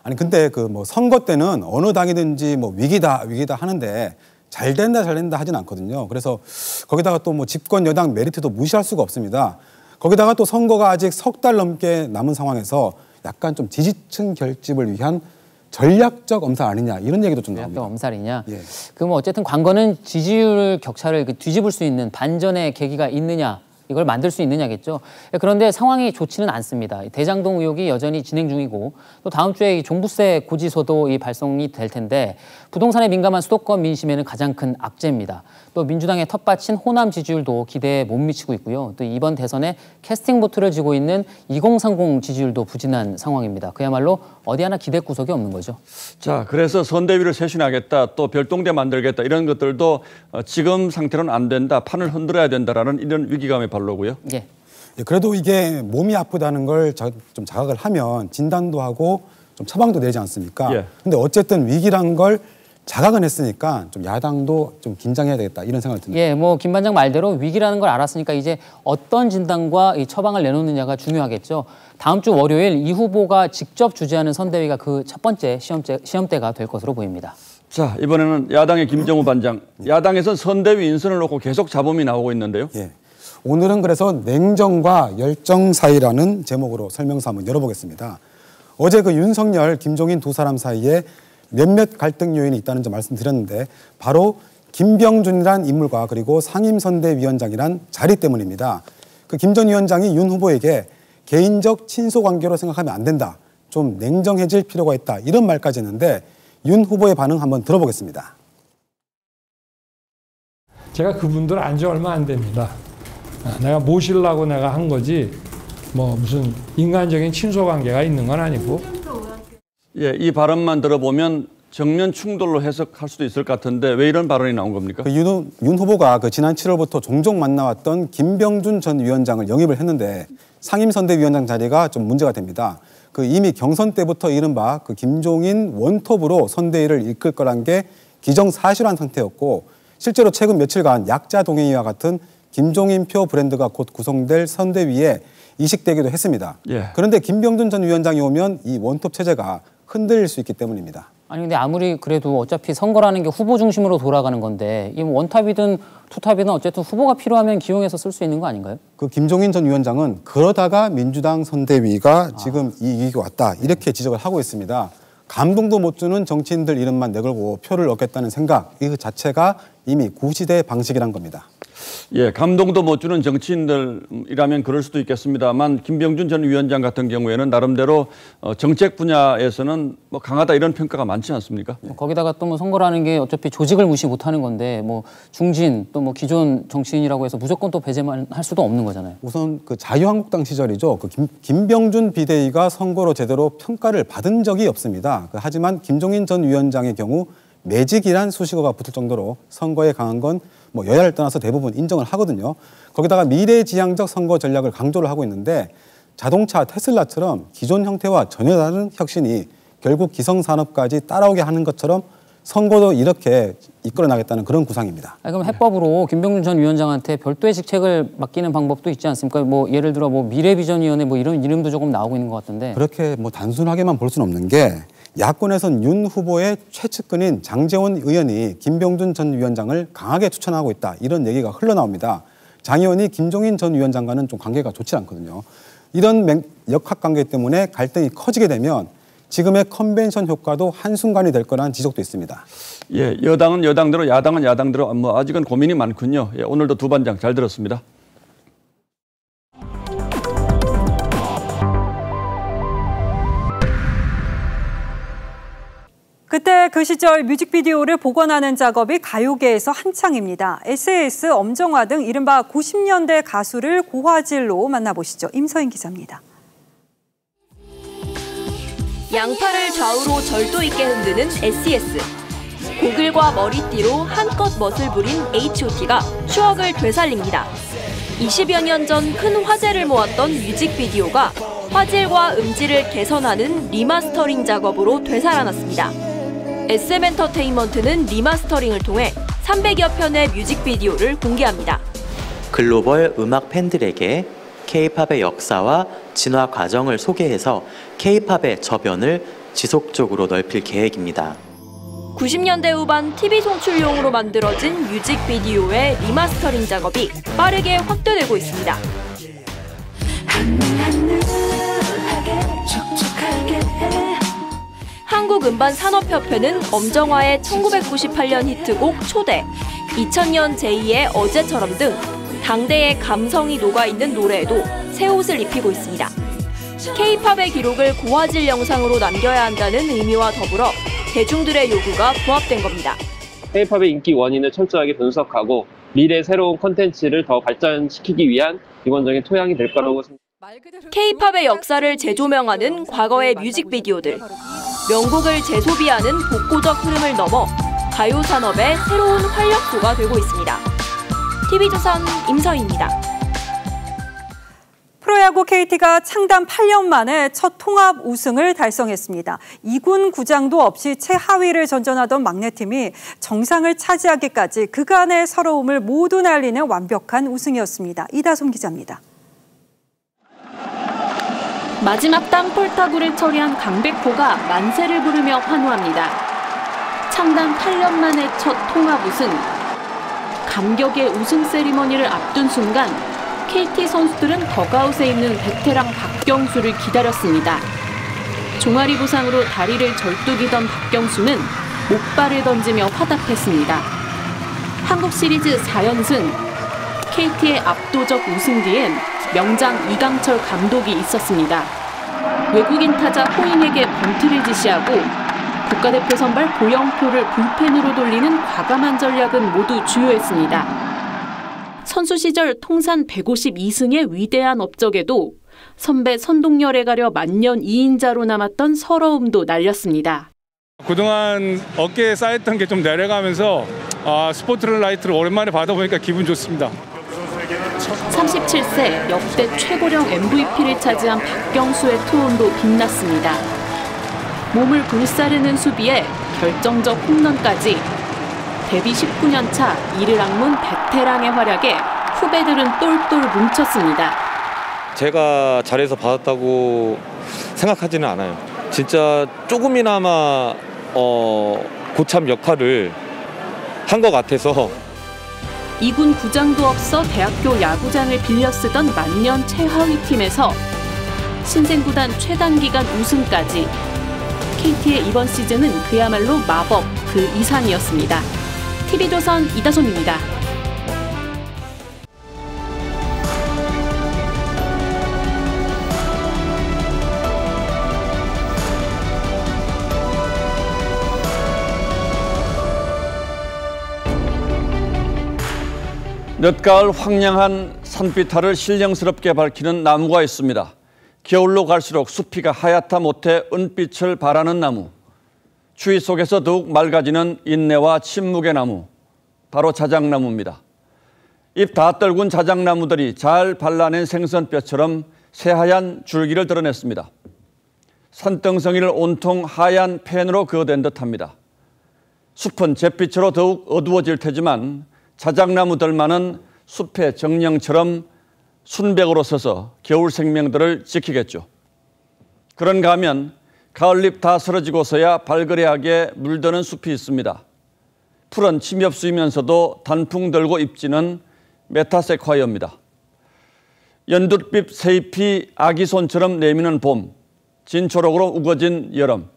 아니 근데 그 뭐 선거 때는 어느 당이든지 뭐 위기다 하는데 잘 된다 하진 않거든요. 그래서 거기다가 또 뭐 집권 여당 메리트도 무시할 수가 없습니다. 거기다가 또 선거가 아직 석 달 넘게 남은 상황에서 약간 좀 지지층 결집을 위한 전략적 엄살 아니냐 이런 얘기도 좀 나옵니다. 전략적 엄살이냐. 예. 그 뭐 어쨌든 관건은 지지율 격차를 뒤집을 수 있는 반전의 계기가 있느냐, 이걸 만들 수 있느냐겠죠. 그런데 상황이 좋지는 않습니다. 대장동 의혹이 여전히 진행 중이고 또 다음 주에 이 종부세 고지서도 발송이 될 텐데 부동산에 민감한 수도권 민심에는 가장 큰 악재입니다. 또 민주당의 텃밭인 호남 지지율도 기대에 못 미치고 있고요. 또 이번 대선에 캐스팅 보트를 쥐고 있는 2030 지지율도 부진한 상황입니다. 그야말로 어디 하나 기대 구석이 없는 거죠. 자, 그래서 선대위를 쇄신하겠다, 또 별동대 만들겠다 이런 것들도 지금 상태로는 안 된다, 판을 흔들어야 된다라는 이런 위기감의 발로고요. 예. 그래도 이게 몸이 아프다는 걸 좀 자각을 하면 진단도 하고 좀 처방도 내지 않습니까? 예. 근데 어쨌든 위기란 걸 자각은 했으니까 좀 야당도 좀 긴장해야 되겠다 이런 생각이 듭니다. 예, 뭐 김 반장 말대로 위기라는 걸 알았으니까 이제 어떤 진단과 이 처방을 내놓느냐가 중요하겠죠. 다음 주 월요일 이 후보가 직접 주재하는 선대위가 그 첫 번째 시험대가 될 것으로 보입니다. 자, 이번에는 야당의 김정우 반장. 야당에선 선대위 인선을 놓고 계속 잡음이 나오고 있는데요. 예. 오늘은 그래서 냉정과 열정 사이라는 제목으로 설명서 한번 열어보겠습니다. 어제 그 윤석열, 김종인 두 사람 사이에 몇몇 갈등 요인이 있다는 점 말씀드렸는데 바로 김병준이란 인물과 그리고 상임선대위원장이란 자리 때문입니다. 그 김 전 위원장이 윤 후보에게 개인적 친소 관계로 생각하면 안 된다. 좀 냉정해질 필요가 있다. 이런 말까지 했는데 윤 후보의 반응 한번 들어보겠습니다. 제가 그분들 안 지 얼마 안 됩니다. 내가 모시려고 내가 한 거지 뭐 무슨 인간적인 친소 관계가 있는 건 아니고. 예, 이 발언만 들어보면 정면 충돌로 해석할 수도 있을 것 같은데 왜 이런 발언이 나온 겁니까? 윤 후보가 그 지난 7월부터 종종 만나왔던 김병준 전 위원장을 영입을 했는데 상임선대위원장 자리가 좀 문제가 됩니다. 그 이미 경선 때부터 이른바 그 김종인 원톱으로 선대위를 이끌 거란 게 기정사실한 상태였고 실제로 최근 며칠간 약자 동행이와 같은 김종인표 브랜드가 곧 구성될 선대위에 이식되기도 했습니다. 예. 그런데 김병준 전 위원장이 오면 이 원톱 체제가 흔들릴 수 있기 때문입니다. 아니 근데 아무리 그래도 어차피 선거라는 게 후보 중심으로 돌아가는 건데 이 원탑이든 투탑이든 어쨌든 후보가 필요하면 기용해서 쓸 수 있는 거 아닌가요? 그 김종인 전 위원장은 그러다가 민주당 선대위가 지금 이 위기가 왔다 이렇게 지적을 하고 있습니다. 감동도 못 주는 정치인들 이름만 내걸고 표를 얻겠다는 생각 이 자체가 이미 구시대 방식이란 겁니다. 예, 감동도 못 주는 정치인들이라면 그럴 수도 있겠습니다만 김병준 전 위원장 같은 경우에는 나름대로 정책 분야에서는 뭐 강하다 이런 평가가 많지 않습니까? 거기다가 또 뭐 선거라는 게 어차피 조직을 무시 못하는 건데 뭐 중진 또 뭐 기존 정치인이라고 해서 무조건 또 배제만 할 수도 없는 거잖아요. 우선 그 자유한국당 시절이죠. 그 김병준 비대위가 선거로 제대로 평가를 받은 적이 없습니다. 하지만 김종인 전 위원장의 경우 매직이란 수식어가 붙을 정도로 선거에 강한 건 뭐 여야를 떠나서 대부분 인정을 하거든요. 거기다가 미래지향적 선거 전략을 강조를 하고 있는데 자동차 테슬라처럼 기존 형태와 전혀 다른 혁신이 결국 기성산업까지 따라오게 하는 것처럼 선거도 이렇게 이끌어나겠다는 그런 구상입니다. 그럼 해법으로 김병준 전 위원장한테 별도의 직책을 맡기는 방법도 있지 않습니까? 뭐 예를 들어 뭐 미래비전위원회 뭐 이런 이름도 조금 나오고 있는 것 같은데. 그렇게 뭐 단순하게만 볼 수는 없는 게 야권에선 윤 후보의 최측근인 장제원 의원이 김병준 전 위원장을 강하게 추천하고 있다. 이런 얘기가 흘러나옵니다. 장 의원이 김종인 전 위원장과는 좀 관계가 좋지 않거든요. 이런 역학관계 때문에 갈등이 커지게 되면 지금의 컨벤션 효과도 한순간이 될 거라는 지적도 있습니다. 예, 여당은 여당대로, 야당은 야당대로 아직은 고민이 많군요. 예, 오늘도 두 반장 잘 들었습니다. 그때 그 시절 뮤직비디오를 복원하는 작업이 가요계에서 한창입니다. SAS, 엄정화 등 이른바 90년대 가수를 고화질로 만나보시죠. 임서인 기자입니다. 양팔을 좌우로 절도 있게 흔드는 SES. 고글과 머리띠로 한껏 멋을 부린 H.O.T가 추억을 되살립니다. 20여 년 전 큰 화제를 모았던 뮤직비디오가 화질과 음질을 개선하는 리마스터링 작업으로 되살아났습니다. SM엔터테인먼트는 리마스터링을 통해 300여 편의 뮤직비디오를 공개합니다. 글로벌 음악 팬들에게 K-팝의 역사와 진화 과정을 소개해서 K-팝의 저변을 지속적으로 넓힐 계획입니다. 90년대 후반 TV 송출용으로 만들어진 뮤직비디오의 리마스터링 작업이 빠르게 확대되고 있습니다. 한국음반산업협회는 엄정화의 1998년 히트곡 초대, 2000년 제2의 어제처럼 등 당대의 감성이 녹아있는 노래에도 새 옷을 입히고 있습니다. K-팝의 기록을 고화질 영상으로 남겨야 한다는 의미와 더불어 대중들의 요구가 부합된 겁니다. K-팝의 인기 원인을 철저하게 분석하고 미래 새로운 콘텐츠를 더 발전시키기 위한 기본적인 토양이 될 거라고 생각합니다. K-팝의 역사를 재조명하는 과거의 뮤직비디오들. 명곡을 재소비하는 복고적 흐름을 넘어 가요 산업의 새로운 활력소가 되고 있습니다. TV조선 임서희입니다. 프로야구 KT가 창단 8년 만에 첫 통합 우승을 달성했습니다. 2군 구장도 없이 최하위를 전전하던 막내팀이 정상을 차지하기까지 그간의 서러움을 모두 날리는 완벽한 우승이었습니다. 이다솜 기자입니다. 마지막 땅볼 타구를 처리한 강백호가 만세를 부르며 환호합니다. 창단 8년 만에 첫 통합 우승. 감격의 우승 세리머니를 앞둔 순간 KT 선수들은 덕아웃에 있는 베테랑 박경수를 기다렸습니다. 종아리 부상으로 다리를 절뚝이던 박경수는 목발을 던지며 화답했습니다. 한국 시리즈 4연승, KT의 압도적 우승 뒤엔 명장 이강철 감독이 있었습니다. 외국인 타자 호잉에게 번트를 지시하고 국가대표 선발 고영표를 불펜으로 돌리는 과감한 전략은 모두 주요했습니다. 선수 시절 통산 152승의 위대한 업적에도 선배 선동열에 가려 만년 2인자로 남았던 서러움도 날렸습니다. 그동안 어깨에 쌓였던 게 좀 내려가면서 스포트라이트를 오랜만에 받아보니까 기분 좋습니다. 37세 역대 최고령 MVP를 차지한 박경수의 투혼도 빛났습니다. 몸을 불사르는 수비에 결정적 홈런까지 데뷔 19년 차 이를 악문 베테랑의 활약에 후배들은 똘똘 뭉쳤습니다. 제가 잘해서 받았다고 생각하지는 않아요. 진짜 조금이나마 고참 역할을 한 것 같아서 2군 구장도 없어 대학교 야구장을 빌려 쓰던 만년 최하위 팀에서 신생구단 최단기간 우승까지 KT의 이번 시즌은 그야말로 마법 그 이상이었습니다. TV조선 이다솜입니다. 늦가을 황량한 산비탈을 신령스럽게 밝히는 나무가 있습니다. 겨울로 갈수록 수피가 하얗다 못해 은빛을 발하는 나무. 추위 속에서 더욱 맑아지는 인내와 침묵의 나무. 바로 자작나무입니다. 잎 다 떨군 자작나무들이 잘 발라낸 생선뼈처럼 새하얀 줄기를 드러냈습니다. 산등성이를 온통 하얀 펜으로 그어댄 듯합니다. 숲은 잿빛으로 더욱 어두워질 테지만 자작나무들만은 숲의 정령처럼 순백으로 서서 겨울 생명들을 지키겠죠. 그런가 하면 가을잎 다 쓰러지고서야 발그레하게 물드는 숲이 있습니다. 풀은 침엽수이면서도 단풍 들고 잎지는 메타세콰이어입니다. 연두빛 새잎이 아기 손처럼 내미는 봄, 진초록으로 우거진 여름,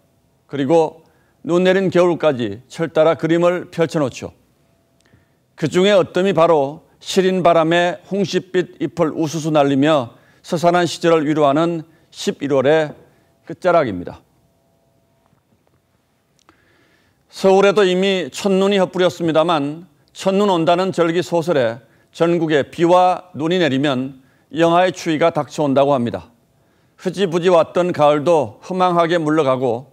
그리고 눈 내린 겨울까지 철따라 그림을 펼쳐놓죠. 그중에 어떤 이 바로 시린 바람에 홍시빛 잎을 우수수 날리며 서산한 시절을 위로하는 11월의 끝자락입니다. 서울에도 이미 첫눈이 헛뿌렸습니다만 첫눈 온다는 절기 소설에 전국에 비와 눈이 내리면 영하의 추위가 닥쳐온다고 합니다. 흐지부지 왔던 가을도 허망하게 물러가고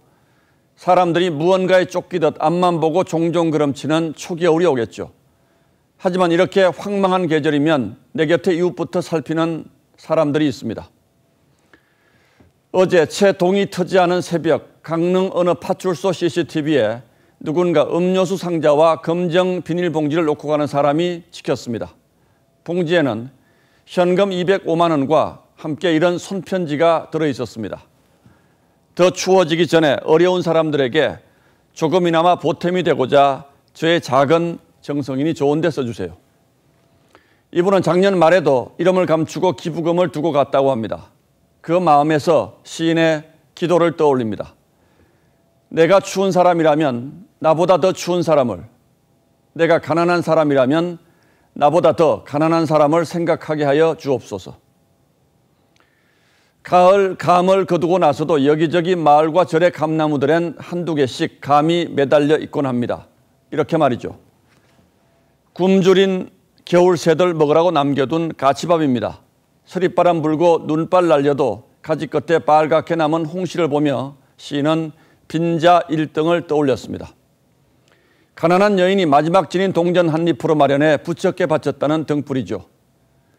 사람들이 무언가에 쫓기듯 앞만 보고 종종 걸음치는 초겨울이 오겠죠. 하지만 이렇게 황망한 계절이면 내 곁에 이웃부터 살피는 사람들이 있습니다. 어제 채 동이 트지 않은 새벽 강릉 어느 파출소 CCTV에 누군가 음료수 상자와 검정 비닐봉지를 놓고 가는 사람이 찍혔습니다. 봉지에는 현금 205만 원과 함께 이런 손편지가 들어있었습니다. 더 추워지기 전에 어려운 사람들에게 조금이나마 보탬이 되고자 저의 작은 정성이니 좋은 데 써주세요. 이분은 작년 말에도 이름을 감추고 기부금을 두고 갔다고 합니다. 그 마음에서 시인의 기도를 떠올립니다. 내가 추운 사람이라면 나보다 더 추운 사람을, 내가 가난한 사람이라면 나보다 더 가난한 사람을 생각하게 하여 주옵소서. 가을 감을 거두고 나서도 여기저기 마을과 절의 감나무들엔 한두 개씩 감이 매달려 있곤 합니다. 이렇게 말이죠. 굶주린 겨울 새들 먹으라고 남겨둔 가치밥입니다. 서리바람 불고 눈발 날려도 가지 끝에 빨갛게 남은 홍시를 보며 시인은 빈자 1등을 떠올렸습니다. 가난한 여인이 마지막 진인 동전 한 입으로 마련해 부쩍게 바쳤다는 등불이죠.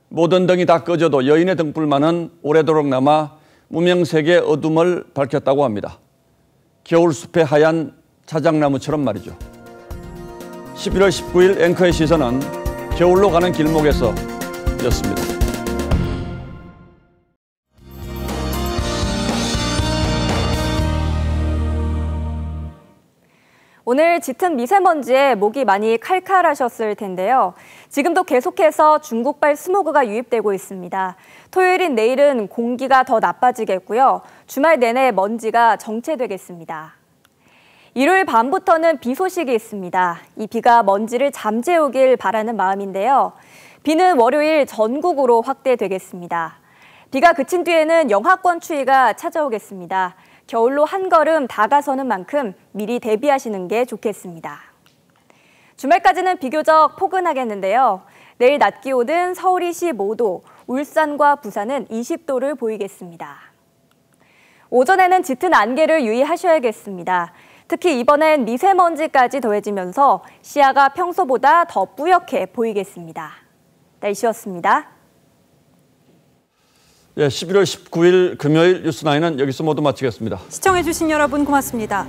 모든 등이 다 꺼져도 여인의 등불만은 오래도록 남아 무명색의 어둠을 밝혔다고 합니다. 겨울숲의 하얀 자작나무처럼 말이죠. 11월 19일 앵커의 시선은 겨울로 가는 길목에서 였습니다. 오늘 짙은 미세먼지에 목이 많이 칼칼하셨을 텐데요. 지금도 계속해서 중국발 스모그가 유입되고 있습니다. 토요일인 내일은 공기가 더 나빠지겠고요. 주말 내내 먼지가 정체되겠습니다. 일요일 밤부터는 비 소식이 있습니다. 이 비가 먼지를 잠재우길 바라는 마음인데요. 비는 월요일 전국으로 확대되겠습니다. 비가 그친 뒤에는 영하권 추위가 찾아오겠습니다. 겨울로 한 걸음 다가서는 만큼 미리 대비하시는 게 좋겠습니다. 주말까지는 비교적 포근하겠는데요. 내일 낮 기온은 서울이 15도, 울산과 부산은 20도를 보이겠습니다. 오전에는 짙은 안개를 유의하셔야겠습니다. 특히 이번엔 미세먼지까지 더해지면서 시야가 평소보다 더 뿌옇게 보이겠습니다. 날씨였습니다. 네, 11월 19일 금요일 뉴스9은 여기서 모두 마치겠습니다. 시청해주신 여러분 고맙습니다.